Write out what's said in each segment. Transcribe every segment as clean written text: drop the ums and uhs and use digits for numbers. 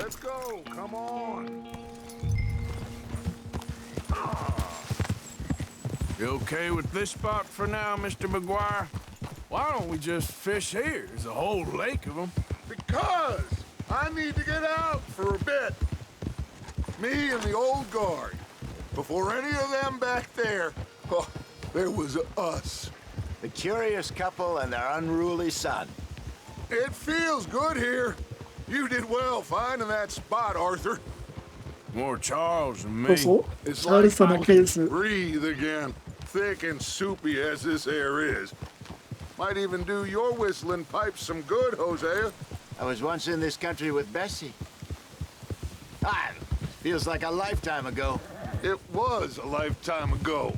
Let's go. Come on. You okay with this spot for now, Mr. McGuire? Why don't we just fish here? There's a whole lake of them. Because I need to get out for a bit. Me and the old guard. Before any of them back there, oh, there was us. The curious couple and their unruly son. It feels good here. You did well finding that spot, Arthur. More Charles than そう me. そう。 It's チャーリー like さんの I おかげ can です。 breathe again, thick and soupy as this air is. Might even do your whistling pipes some good, Hosea. I was once in this country with Bessie. Ah, feels like a lifetime ago. It was a lifetime ago.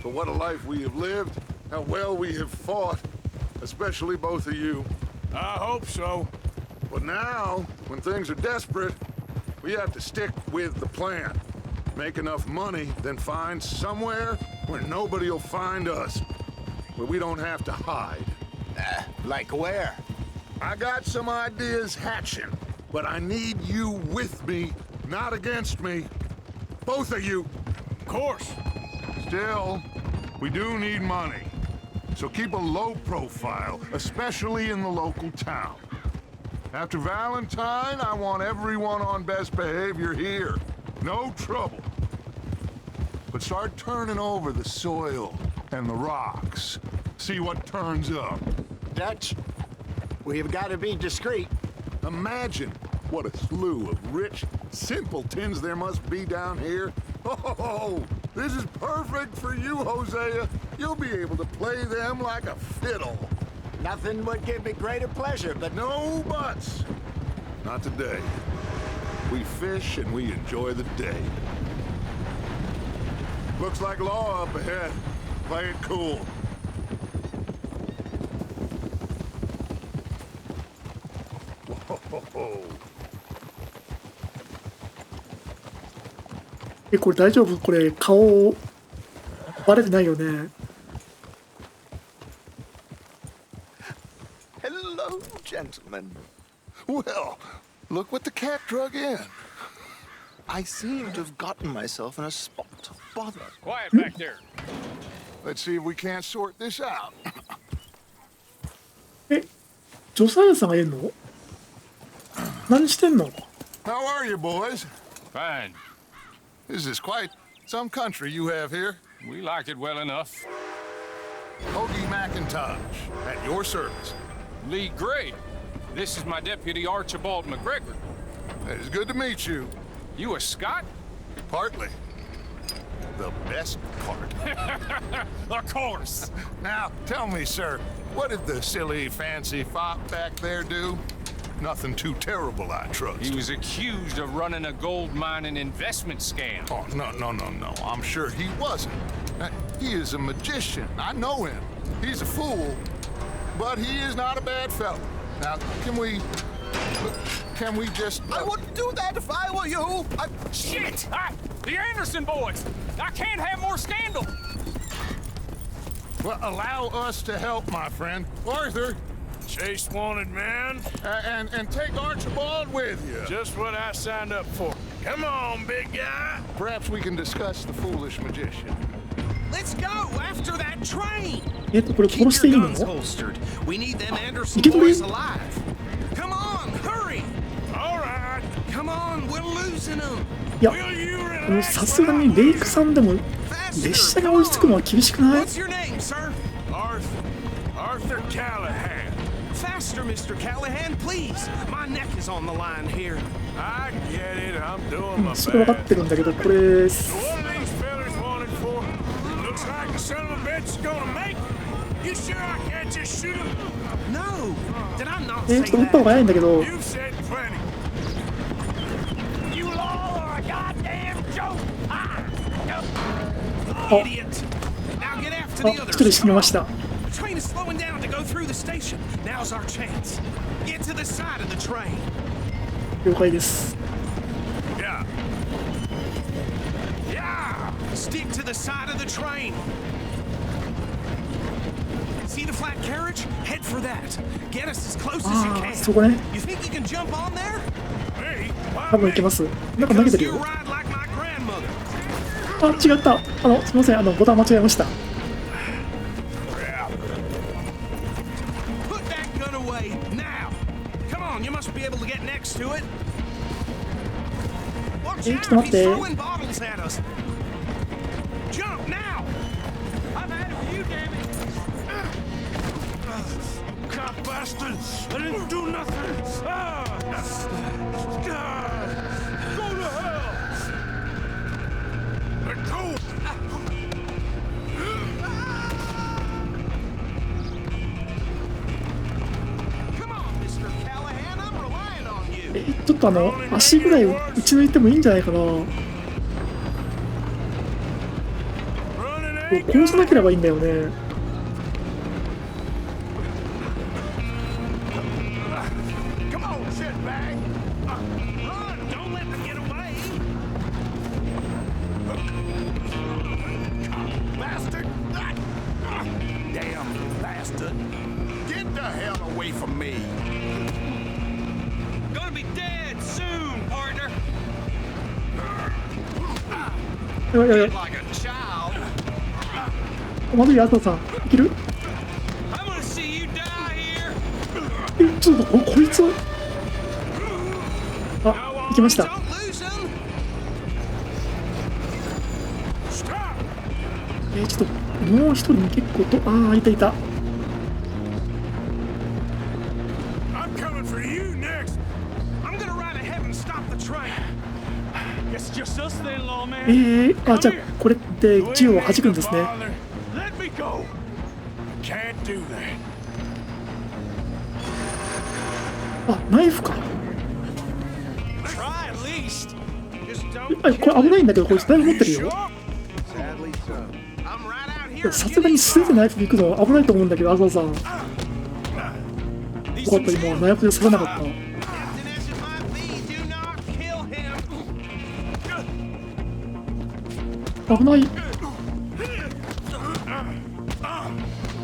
But what a life we have lived, how well we have fought, especially both of you. I hope so. But now, when things are desperate, we have to stick with the plan. Make enough money, then find somewhere where nobody will find us. Where we don't have to hide. Like where? I got some ideas hatching, but I need you with me, not against me. Both of you. Of course. Still, we do need money. So keep a low profile, especially in the local town. After Valentine, I want everyone on best behavior here. No trouble. But start turning over the soil and the rocks. See what turns up. Dutch, we've got to be discreet. Imagine what a slew of rich simpletons there must be down here. Oh, this is perfect for you, Hosea. You'll be able to play them like a fiddle. Nothing would give me greater pleasure, but No buts. Not today. We fish and we enjoy the day. Looks like law up ahead. Play it cool. Whoa. これ大丈夫？これ顔バレてないよね。 Hello, gentlemen. Well, look what the cat drug in. I seem to have gotten myself in a spot of bother. Quiet back there. Let's see if we can't sort this out. え、ジョサイアさんがいるの？何してんの？ How are you, boys? Fine. This is quite some country you have here. We like it well enough. Hoagie McIntosh, at your service. Lee Gray. This is my deputy Archibald McGregor. It's good to meet you. You a Scot? Partly. The best part. Of course. Now, tell me, sir, what did the silly, fancy fop back there do? Nothing too terrible, I trust. He was accused of running a gold mining investment scam. Oh, no. I'm sure he wasn't. He is a magician. I know him. He's a fool, but he is not a bad fellow. Now, can we just... I wouldn't do that if I were you. Shit! The Anderson boys! I can't have more scandal! Well, allow us to help, my friend. Arthur, Chase wanted man. and take Archibald with you. Just what I signed up for. Come on, big guy. Perhaps we can discuss the foolish magician. Let's go after that train. これ Keep 殺していい your の？ guns holstered. We need them Anderson 生け捕り？ boys alive. Come on, hurry. All right. Come on, we're losing them. いや、 Will you このさすがにレイクさんでも列車に追いつくのは厳しくない？ What's your name, sir? Arthur Callahan. Faster, Mr. Callahan, please. My neck is on the line here. I get it. I'm doing my それ分かっ best. てるんだけど、これ What are these fellas wanted for? Looks like the son of a bitch is gonna make it. You sure I can't just shoot him? No, did I not ちょ say っと撃った方 that? が早いんだけど、 You've said plenty. You all are a goddamn joke. Idiot. Now get after あ、 the 一人 others. 死にました。 The train is slowing down to go through the station. Now's our chance. Get to the side of the train. 了解です。 Yeah. Stick to the side of the train. See the flat carriage? Head for that. Get us as close as you ああ、 can. そこね。 You think you can jump on there? Me? 多分いけます。なんか投げてる You よ。 ride like my grandmother. あ、違った。すみません。ボタン間違えました。Put that gun away now. Come on, you must be able to get next to it. Watch ちょっ out, と待っ he's て。 throwing bottles at us. Jump now. I've had a few, damn it. God bastard! I didn't do nothing. God. Go to hell. Let go. Come on, Mr. Callahan, I'm relying on you. ちょっと足ぐらい打ち抜いてもいいんじゃないかな。Running こうしなければいいんだよね。Come on, shitbag. Run, don't let them get away. Bastard. Damn bastard. Get the hell away from me. Gonna be dead soon, partner. やばいやばい。 Like a child. まずい、麻生さん。いける？ I'm gonna see you die here. ちょっとこいつ。あ、行きました。 Don't lose him. Stop. ちょっともう一人結構と、いたいた。 I'm coming for you next. I'm gonna ride ahead and stop the train. It's just us then, lawman. じゃあこれって銃を弾くんですね。 Let me go. Can't do that. ナイフか。 Try at least. Just don't これ危ないんだけど、こいつナイフ持ってる Sure. よ。 Sadly so. I'm right out here. さすがに素手でナイフで行くのは危ないと思うんだけど、麻生さん。よかった、今ナイフで刺さなかった。 Captain as it might be, do not kill him. 危ない。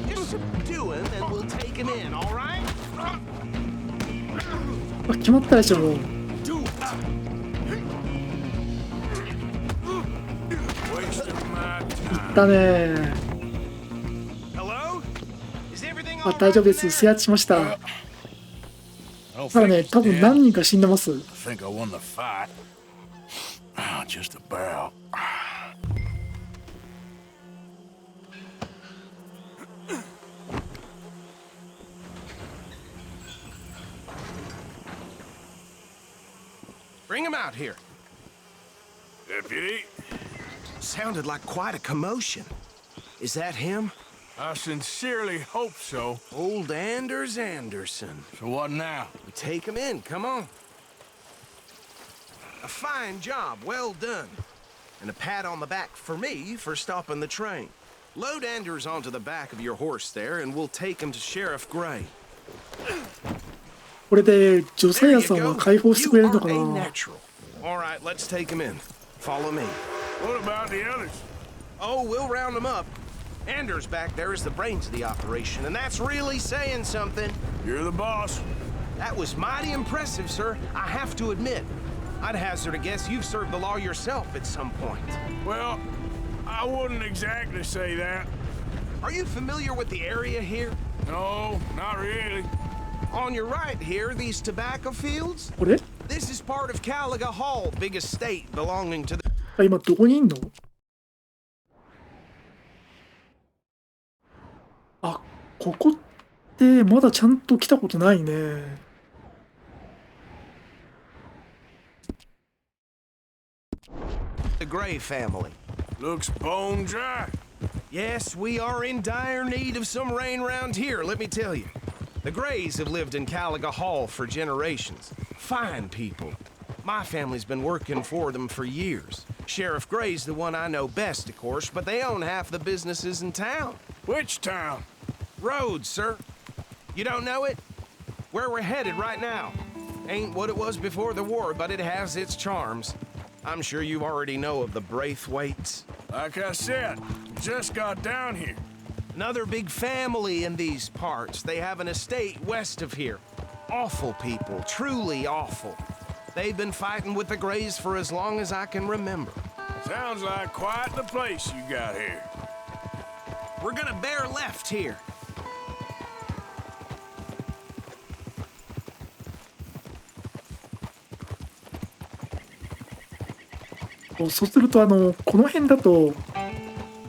Just subdue him and we'll take him in, all right? 決まったでしょ、もう。 Do it. Wasting my い time. ったね。 Hello? Is everything 大丈夫です。制圧しました。 I don't ただ think ね、 he's 多分 dead. 何人か死んでます。 I think I won the fight. Just about. Bring him out here. Deputy, Sounded like quite a commotion. Is that him? I sincerely hope so. Old Anders Anderson. So what now? We take him in, come on. A fine job, well done. And a pat on the back for me for stopping the train. Load Anders onto the back of your horse there, and we'll take him to Sheriff Gray. これでジョサ There ヤ you さんは go. 解放してくれ You るの are か a な。 natural. All right, let's take him in. Follow me. What about the others? Oh, we'll round them up. Anders back there is the brains of the operation, and that's really saying something. You're the boss. That was mighty impressive, sir. I have to admit. I'd hazard a guess you've served the law yourself at some point. Well, I wouldn't exactly say that. Are you familiar with the area here? No, not really. On your right here, these tobacco fields? これ This is part of Caliga Hall, big estate belonging to the... 今どこにいんの？ここってまだちゃんと来たことないね。 The Gray family. Looks bone dry. Yes, we are in dire need of some rain round here, let me tell you. The Grays have lived in Caliga Hall for generations. Fine people. My family's been working for them for years. Sheriff Gray's the one I know best, of course, but they own half the businesses in town. Which town? Rhodes, sir. You don't know it? Where we're headed right now. Ain't what it was before the war, but it has its charms. I'm sure you already know of the Braithwaites. Like I said, just got down here. Another big family in these parts. They have an estate west of here. Awful people, truly awful. They've been fighting with the Greys for as long as I can remember. Sounds like quite the place you got here. We're gonna bear left here. そうするとこの辺だと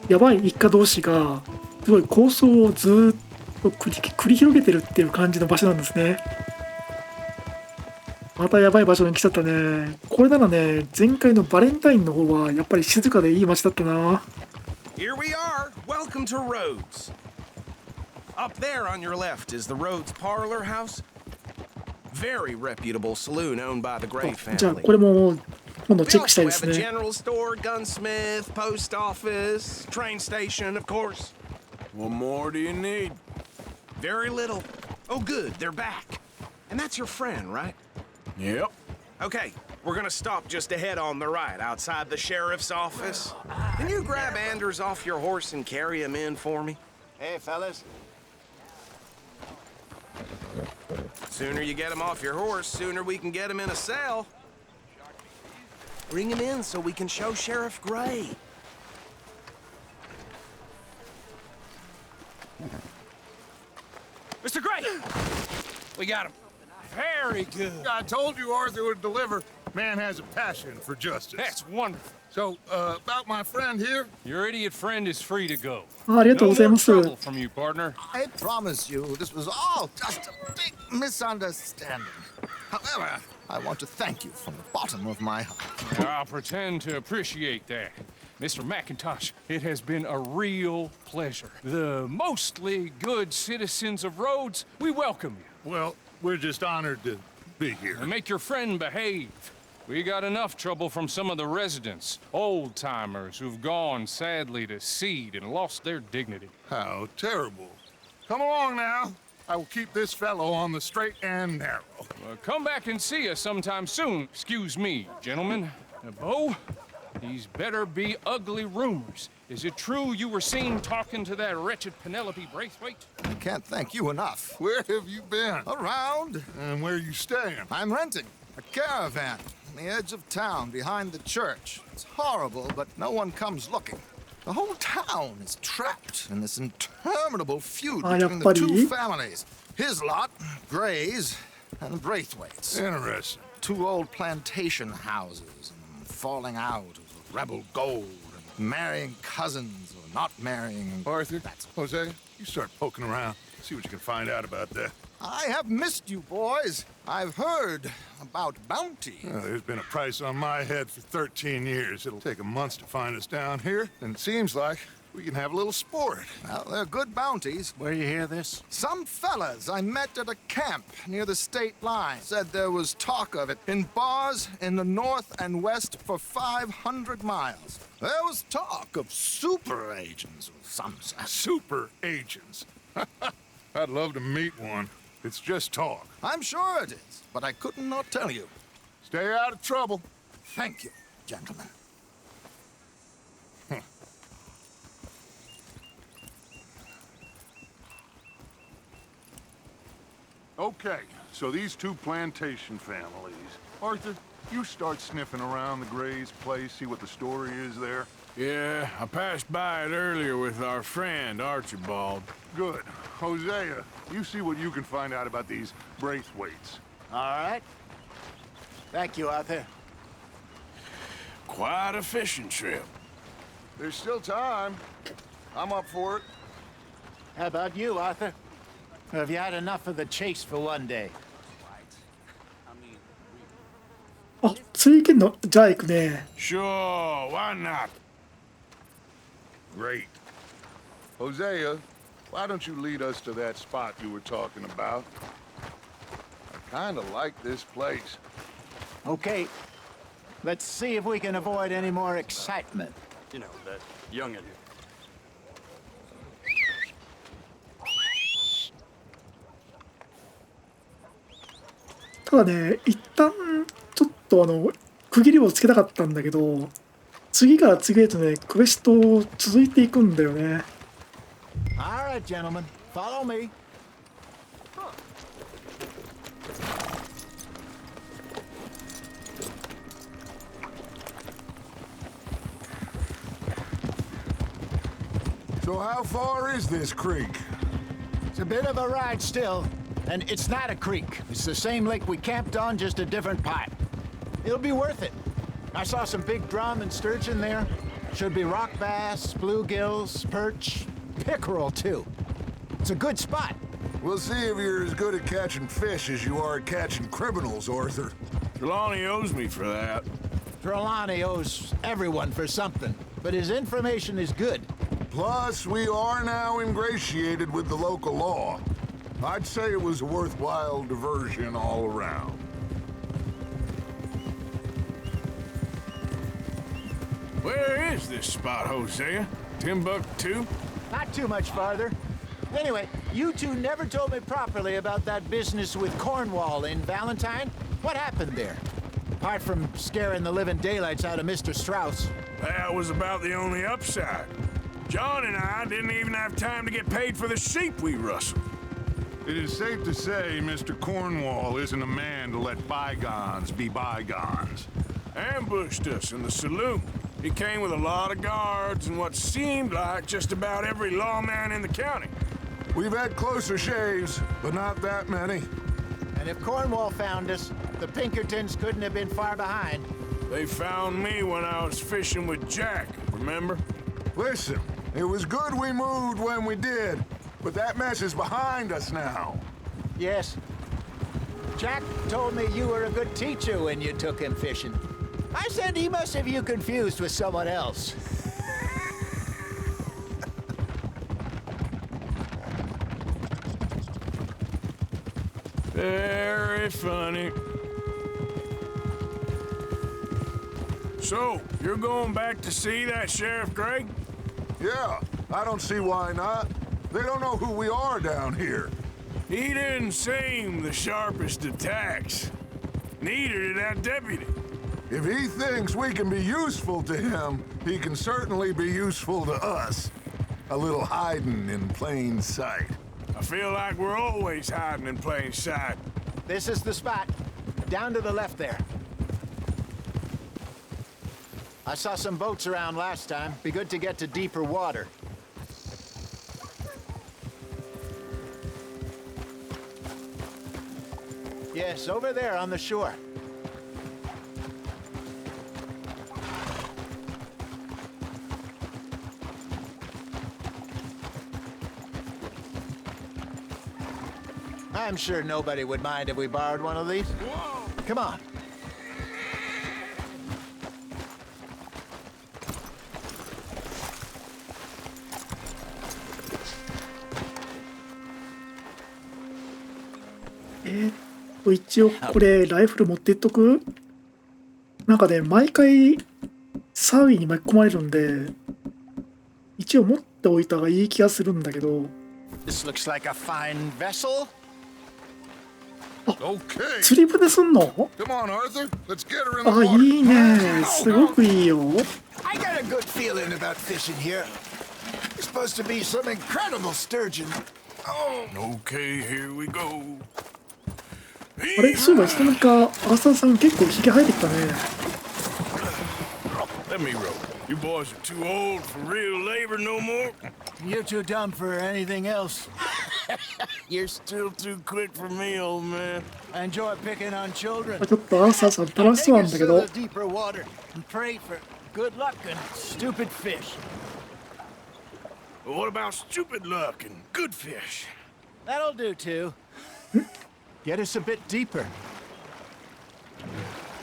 やばい一家同士がすごい抗争をずーっと繰り広げてるっていう感じの場所なんですね。またやばい場所に来ちゃったね。これならね、前回のバレンタインの方はやっぱり静かでいい街だったな。 Here we are. Welcome to Rhodes. Up there on your left is the Rhodes Parlor House. Very reputable saloon owned by the Gray じゃあ family. これも今度 We チェックしたい also で have す a ね。 general store, gunsmith, post office, train station, of course. What more do you need? Very little. Oh, good. They're back. And that's your friend, right? Yep. Okay, we're gonna stop just ahead on the right, outside the sheriff's office. Can you grab Anders off your horse and carry him in for me? Hey, fellas. Sooner you get him off your horse, sooner we can get him in a cell. Bring him in so we can show Sheriff Gray. Mr. Gray! We got him. Very good. I told you Arthur would deliver. Man has a passion for justice. That's wonderful. So, about my friend here? Your idiot friend is free to go. ありがとうございます。 No more trouble from you, partner. I promise you this was all just a big misunderstanding. However, I want to thank you from the bottom of my heart. I'll pretend to appreciate that. Mr. McIntosh, it has been a real pleasure. The mostly good citizens of Rhodes, we welcome you. Well, we're just honored to be here. And make your friend behave. We got enough trouble from some of the residents, old-timers who've gone, sadly, to seed and lost their dignity. How terrible. Come along now. I will keep this fellow on the straight and narrow. Come back and see us sometime soon. Excuse me, gentlemen. Bo, these better be ugly rumors. Is it true you were seen talking to that wretched Penelope Braithwaite? I can't thank you enough. Where have you been? Around, And where are you staying? I'm renting a caravan on the edge of town behind the church. It's horrible, but no one comes looking. The whole town is trapped in this interminable feud between the two families. His lot, Gray's, and Braithwaite's. Interesting. Two old plantation houses, and falling out of rebel gold, and marrying cousins or not marrying. Arthur, Jose, you start poking around. See what you can find out about that. I have missed you, boys. I've heard about bounty. There's been a price on my head for 13 years. It'll take a month to find us down here, and it seems like we can have a little sport. Well, they're good bounties. Where you hear this? Some fellas I met at a camp near the state line said there was talk of it in bars in the north and west for 500 miles. There was talk of super agents of some sort. Super agents. I'd love to meet one. It's just talk. I'm sure it is, but I could not tell you. Stay out of trouble. Thank you, gentlemen. Okay, so these two plantation families. Arthur, you start sniffing around the Gray's place, see what the story is there. Yeah, I passed by it earlier with our friend, Archibald. Good. Hosea, you see what you can find out about these Braithwaites. All right. Thank you, Arthur. Quite a fishing trip. There's still time. I'm up for it. How about you, Arthur? Or have you had enough of the chase for one day? あ、次行けんの？じゃあ行くね。 Sure, why not? Great. Hosea, why don't you lead us to that spot you were talking about? I kinda like this place. Okay. Let's see if we can avoid any more excitement. You know, that youngin'. ただね、一旦ちょっと区切りをつけたかったんだけど、次から次へとね、クエスト続いていくんだよね。All right, gentlemen. Follow me. So how far is this creek? It's a bit of a ride still, and it's not a creek. It's the same lake we camped on, just a different part. It'll be worth it. I saw some big drum and sturgeon there. Should be rock bass, bluegills, perch, pickerel too. It's a good spot. We'll see if you're as good at catching fish as you are at catching criminals, Arthur. Trelawney owes me for that. Trelawney owes everyone for something, but his information is good. Plus, we are now ingratiated with the local law. I'd say it was a worthwhile diversion all around. Where is this spot, Hosea? Timbuktu? Not too much farther. Anyway, you two never told me properly about that business with Cornwall in Valentine. What happened there? Apart from scaring the living daylights out of Mr. Strauss. That was about the only upside. John and I didn't even have time to get paid for the sheep we rustled. It is safe to say Mr. Cornwall isn't a man to let bygones be bygones. Ambushed us in the saloon. He came with a lot of guards and what seemed like just about every lawman in the county. We've had closer shaves, but not that many. And if Cornwall found us, the Pinkertons couldn't have been far behind. They found me when I was fishing with Jack, remember? Listen, it was good we moved when we did, but that mess is behind us now. Yes. Jack told me you were a good teacher when you took him fishing. I said he must have you confused with someone else. Very funny. So, you're going back to see that Sheriff Gregg? Yeah, I don't see why not. They don't know who we are down here. He didn't seem the sharpest of tacks. Neither did that deputy. If he thinks we can be useful to him, he can certainly be useful to us. A little hiding in plain sight. I feel like we're always hiding in plain sight. This is the spot. Down to the left there. I saw some boats around last time. Be good to get to deeper water. Yes, over there on the shore. I'm sure nobody would mind if we borrowed one of these. Whoa! Come on.一応これライフル持ってっとく。なんかね、毎回騒ぎに巻き込まれるんで一応持っておいた方がいい気がするんだけど。 This looks like a fine vessel. Okay. 釣り船すんの？ Come on, Arthur. Let's get her in the あ、 water. いいね。すごくいいよ。 I got a good feeling about fishing here. There's supposed to be some incredible sturgeon. Okay, here we go. あれ、そういえばいつの間にかアーサーさん結構ひげ生えてきたね。 Let me row. You boys are too old for real labor no more. You're too dumb for anything else. You're still too quick for me, old man. I enjoy picking on children. ちょっとアーサーさん楽しそうなんだけ Take ど us。to the deeper water and pray for good luck and stupid fish. But what about stupid luck and good fish? That'll do too. Get us a bit deeper.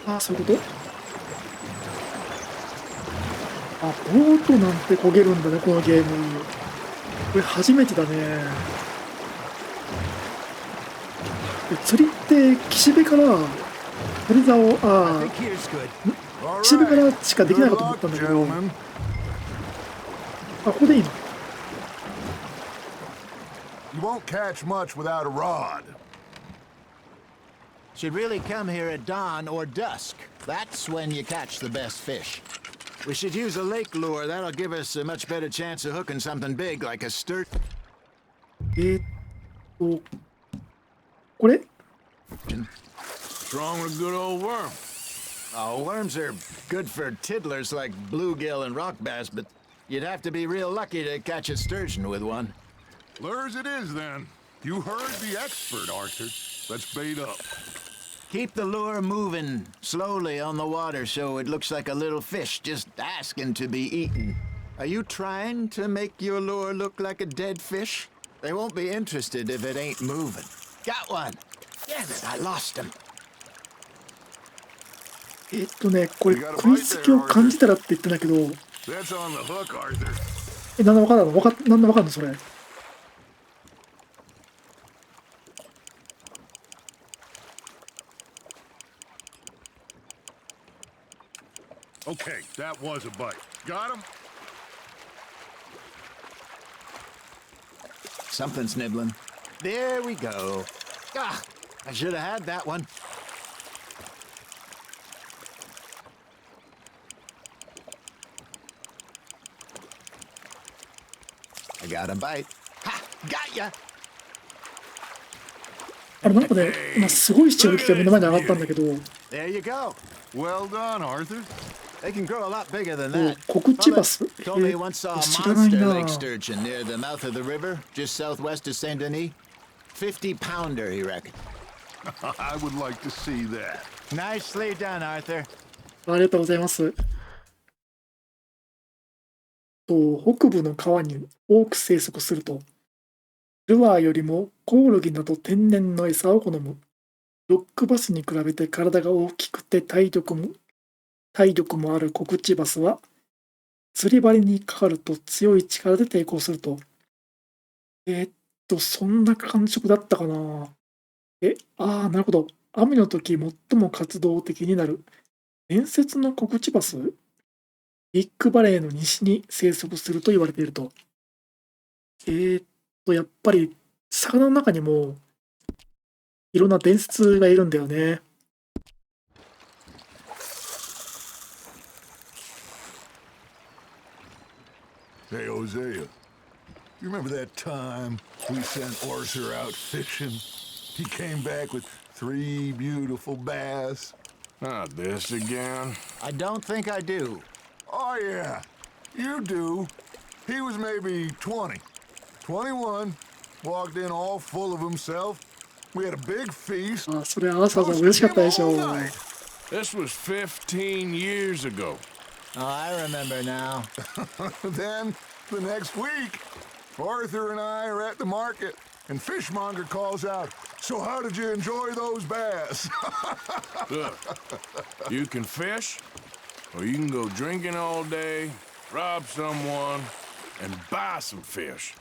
あ、そういうこと？あ、ボートなんて焦げるんだね、このゲーム。これ初めてだね。釣りって岸辺から鳥竿、I あ think here's good. あ、岸辺からしかできないかと思ったんだけど、あ、 gentlemen. ここでいいの？ You won't catch much without a rod. Should really come here at dawn or dusk. That's when you catch the best fish. We should use a lake lure. That'll give us a much better chance of hooking something big like a sturgeon. これ？ Strong with good old worm. Oh, worms are good for tiddlers like bluegill and rock bass, but You'd have to be real lucky to catch a sturgeon with one. Lures it is, then. You heard the expert, Arthur. Let's bait up. Keep the lure moving slowly on the water so it looks like a little fish just asking to be eaten. Are you trying to make your lure look like a dead fish? They won't be interested if it ain't moving. Got one. Damn it, I lost him. これ食いつきを感じたらって言ってんだけど、That's on the hook, Arthur. なんでわかんの？なんでわかんのそれ？ Okay, that was a bite. Got him? Something's nibbling. There we go. Ah, I should have had that one. I got a bite. Ha! Got ya! あれなんかね、今すごいしちゃう気が目の前に上がったんだけど、 There you go. Well done, Arthur. They can grow a lot bigger than that. 告知バス？ Told me he once saw a 知らない monster な。 lake sturgeon near the mouth of the river, just southwest of Saint Denis. 50-pounder, he reckoned. I would like to see that. Nicely done, Arthur. ありがとうございます。北部の川に多く生息すると、ルアーよりもコオロギなど天然の餌を好む。ロックバスに比べて体が大きくて体力もあるコクチバスは、釣り針にかかると強い力で抵抗すると。そんな感触だったかな。なるほど。雨の時最も活動的になる伝説のコクチバス、ビッグバレーの西に生息すると言われていると。やっぱり魚の中にもいろんな伝説がいるんだよね。Hey, Hosea, you remember that time we sent Arthur out fishing? He came back with 3 beautiful bass. Not this again. I don't think I do. Oh, yeah, you do. He was maybe 20, 21, walked in all full of himself. We had a big feast. それアーサーさん嬉しかったでしょう。 This was 15 years ago. Oh, I remember now. Then, the next week, Arthur and I are at the market, and Fishmonger calls out, "So how did you enjoy those bass?" Look, you can fish, or you can go drinking all day, rob someone, and buy some fish.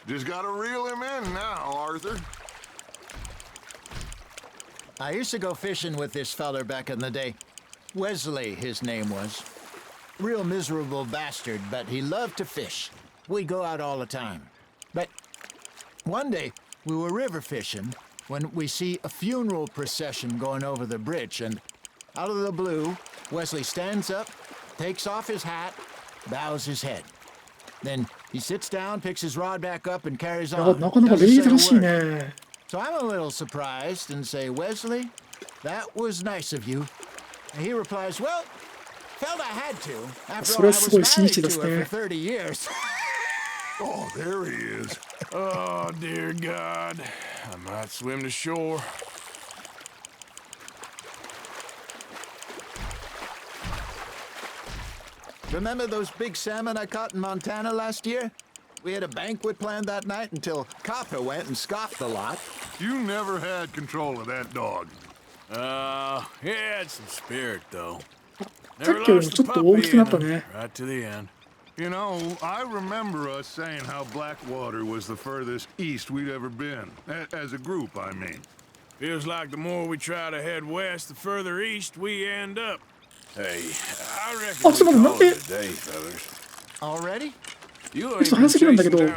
Just gotta reel him in now, Arthur. I used to go fishing with this feller back in the day. Wesley, his name was. Real miserable bastard, but he loved to fish. We'd go out all the time. But one day, we were river fishing when we see a funeral procession going over the bridge, and out of the blue, Wesley stands up, takes off his hat, bows his head. Then he sits down, picks his rod back up, and carries な on. かなか礼 Doesn't 儀正しい say a word. ね。 So I'm a little surprised and say, "Wesley, that was nice of you." And he replies, "Well, felt I had to. After all, I was それはすごい真 married 摯で to す her ね。 for 30 years. Oh, there he is. Oh, dear God. I might swim to shore. Remember those big salmon I caught in Montana last year? We had a banquet planned that night until Copper went and scoffed the lot. You never had control of that dog. He had some spirit, though. さっきよりもちょっと大きくなったね。 Right to the end. You know, I remember us saying how Blackwater was the furthest east we'd ever been. As a group, I mean. Feels like the more we try to head west, the further east we end up. Hey, I reckon we someone call it knocked a day, fellas. Already? You ちょっと ain't 早 been すぎるんだけ chasing ど、 down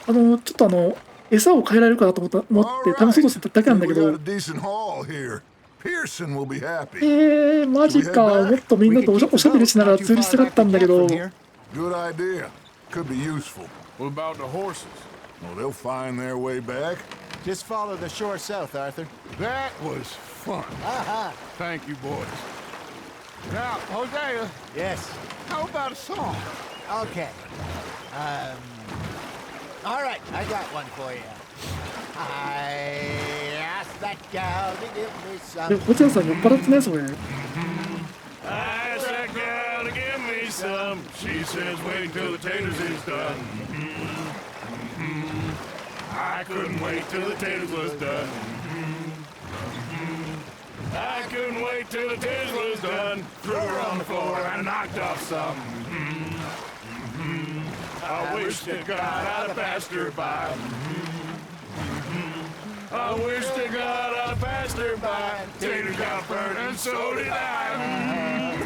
outlaws. ちょっと餌を変えられるかなと思って試そうとしてただけなんだけ We got ど a、decent haul here. Pearson will be happy. マジか。もっとみんなとおしゃべりしながら釣りしたかったんだけど、 Good idea. Could be useful. What about the horses? Well, they'll find their way back. Just follow the shore south, Arthur. That was fun. Aha! Thank you, boys. Now, Hosea, Yes. how about a song? Okay. All right, I got one for you. I asked that gal to give me で some. ホセアさん酔っ払ってねそれ。 I asked that gal to give me some. She says, wait till the taters is done. I couldn't wait till the taters was done. I couldn't wait till the taters was done. Threw her on the floor and knocked off some. I wish to God I'd have passed her by. I wish to God I'd passed her by. Taters got burned and so did I.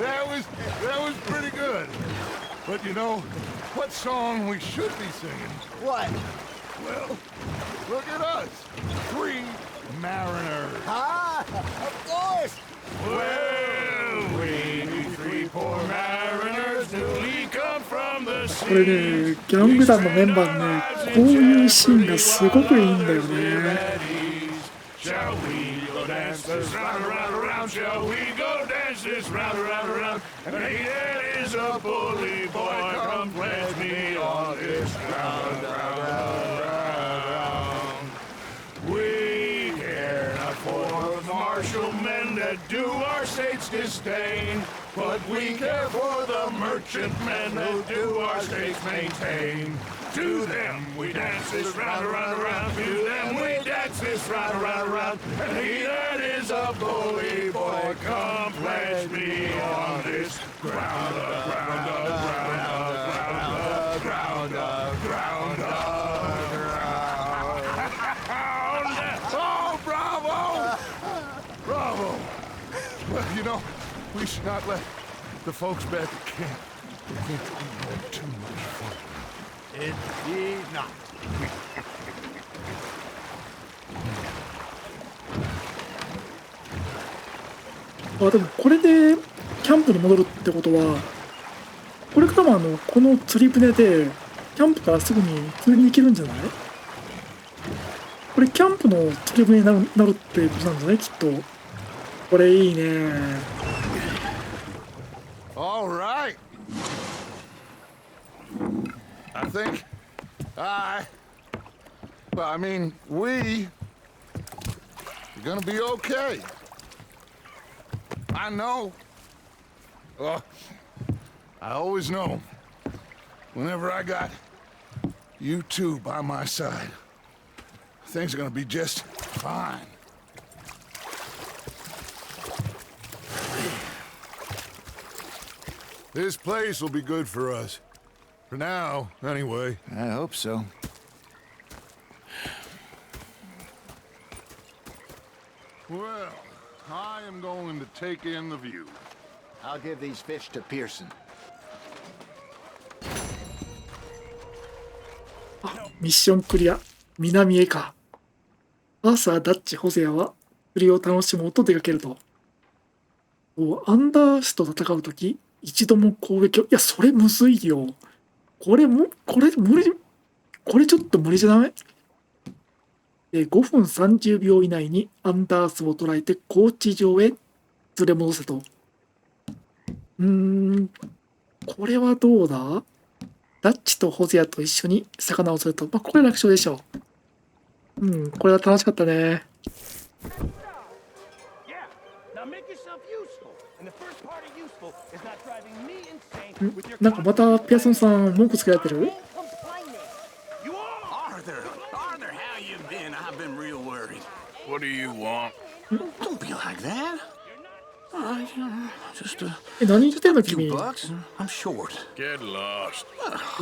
That was pretty good. But you know, what song we should be singing? What? Well, look at us. 3 mariners. Ah, of course. Well, we 3 poor mariners newly come from the これ sea. ねギャング団のメンバーのねこういうシーンがすごくいいんだよね。 Shall we go dance this round, around, around? Shall we go dance this round, around, around? And he that is a bully boy, come pledge me on this round, round, round. We care not for the martial men that do our state's disdain, but we care for the merchant men that do our state's maintain. To them we dance this round, around, around. To them we dance this round, around, around. And he that is a bully boy, come pledge me on this ground, ground, ground, ground, ground, ground. Oh, bravo! Bravo! Well, you know, we should not let the folks back at camp think we had too much fun. Indeed not. あでもこれでキャンプに戻るってことはこれからもこの釣り船でキャンプからすぐに釣りに行けるんじゃない？これキャンプの釣り船になるってことなんじゃないきっと。これいいね。 All right. I think well, I mean, we're gonna be okay. I know. I always know. Whenever I got you two by my side, things are gonna be just fine. This place will be good for us. For now, anyway. I hope so. Well, I am going to take in the view. I'll give these fish to Pearson. ミッションクリア。南へか。アーサー、ダッチ、ホセアは釣りを楽しもうと出かけると。アンダースと戦うとき、一度も攻撃を。いや、それむずいよ。これ無理。これちょっと無理じゃない？ 5分30秒以内にアンダースを捉えて高地上へ連れ戻せと。これはどうだ？ダッチとホゼアと一緒に魚を釣ると。まあ、これ楽勝でしょう。これは楽しかったね。なんかまたピアソンさん文句つけられてる？ Arthur, how you been? I've been real worried. What do you want? Don't be like that. Just a 何言ってんの few 君。 bucks. I'm short. Get lost.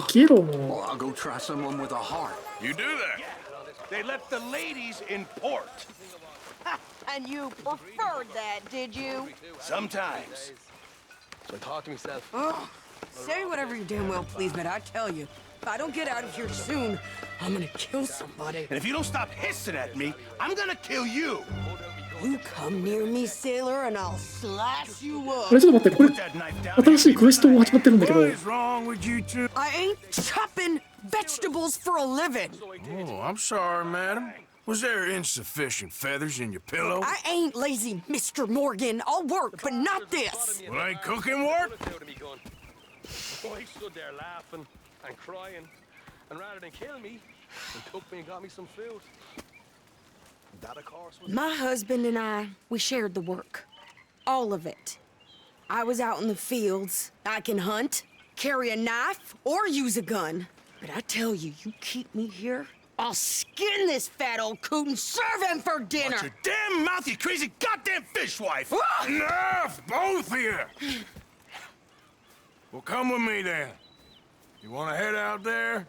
消えろも Well, I'll go try someone with a heart. You do that. They left the ladies in port. And you preferred that, did you? Sometimes. So talk to me, Seth. Oh, say whatever you damn well please, but I tell you, if I don't get out of here soon, I'm gonna kill somebody. And if you don't stop hissing at me, I'm gonna kill you. You come near me, sailor, and I'll slice you あ up. れちょっと待って、これ Put that knife down. 新しいクエスト始まってるんだけど。 What is wrong with you two? I ain't chopping vegetables for a living. Oh, I'm sorry, madam. Was there insufficient feathers in your pillow? I ain't lazy, Mr. Morgan. I'll work, but not this. Well, ain't cooking work? Oh, he stood there laughing and crying, and rather than kill me, he took me and got me some food. That, of course, was... My husband and I, we shared the work. All of it. I was out in the fields. I can hunt, carry a knife, or use a gun. But I tell you, you keep me here, I'll skin this fat old coot and serve him for dinner! Watch your damn mouth, you crazy goddamn fishwife! Ah! Enough, both of you! Well, come with me then. You want to head out there?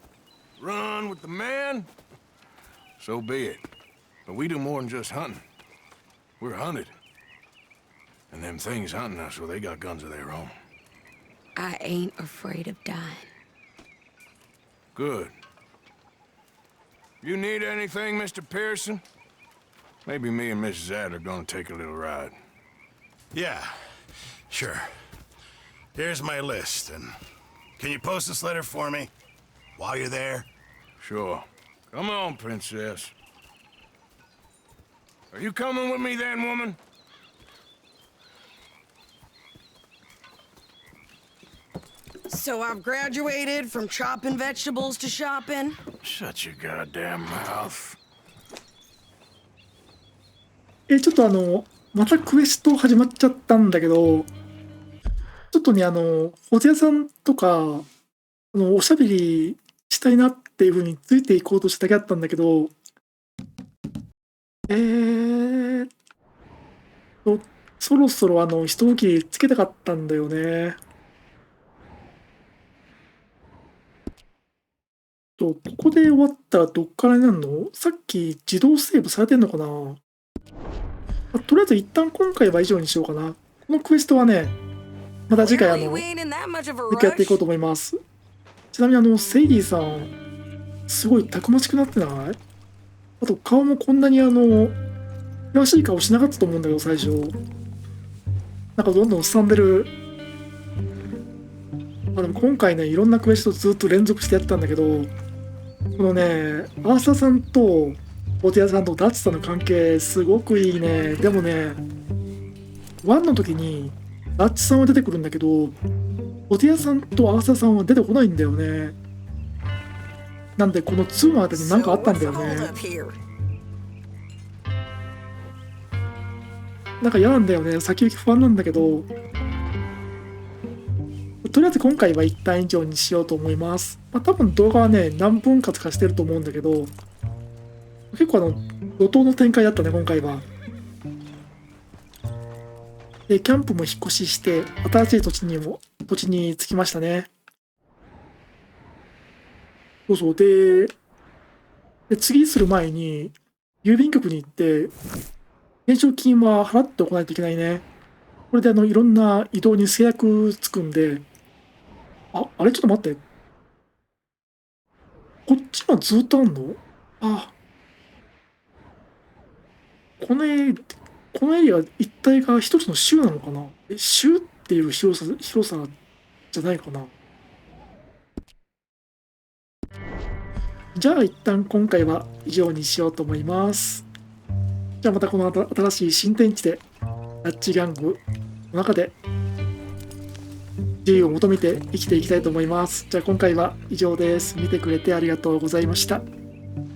Run with the man? So be it. But we do more than just hunting. We're hunted. And them things hunting us, well, they got guns of their own. I ain't afraid of dying. Good. You need anything, Mr. Pearson? Maybe me and Mrs. Ad are gonna take a little ride. Yeah, sure. Here's my list, and can you post this letter for me while you're there? Sure. Come on, Princess. Are you coming with me then, woman? So I've graduated from chopping vegetables to shopping. Shut your goddamn mouth. ちょっとまたクエスト始まっちゃったんだけど、ちょっとね、ホテ屋さんとか、おしゃべりしたいなっていう風についていこうとしただけだったんだけど、そろそろ一動きつけたかったんだよね。ここで終わったらどっからになるの？さっき自動セーブされてんのかな？とりあえず一旦今回は以上にしようかな。このクエストはね、また次回やっていこうと思います。ちなみにセイリーさん、すごいたくましくなってない？あと顔もこんなに険しい顔しなかったと思うんだけど、最初。なんかどんどんすさんでる。でも今回ね、いろんなクエストずっと連続してやってたんだけど、このね、アーサーさんとボティアさんとダッチさんの関係すごくいいね。でもね、1の時にダッチさんは出てくるんだけど、ボティアさんとアーサーさんは出てこないんだよね。なんでこの2のあたりに何かあったんだよね。なんか嫌なんだよね。先行き不安なんだけど、とりあえず今回は一旦以上にしようと思います。多分動画はね、何分割かしてると思うんだけど、結構怒涛の展開だったね、今回は。で、キャンプも引っ越しして、新しい土地に着きましたね。そうそう。で次する前に、郵便局に行って、懸賞金は払っておかないといけないね。これでいろんな移動に制約つくんで、あれちょっと待って。こっちはずっとあんの？このエリア一帯が一つの州なのかな？州っていう広さじゃないかな。じゃあ一旦今回は以上にしようと思います。じゃあまたこの新しい新天地でラッチギャングの中で自由を求めて生きていきたいと思います。じゃあ今回は以上です。見てくれてありがとうございました。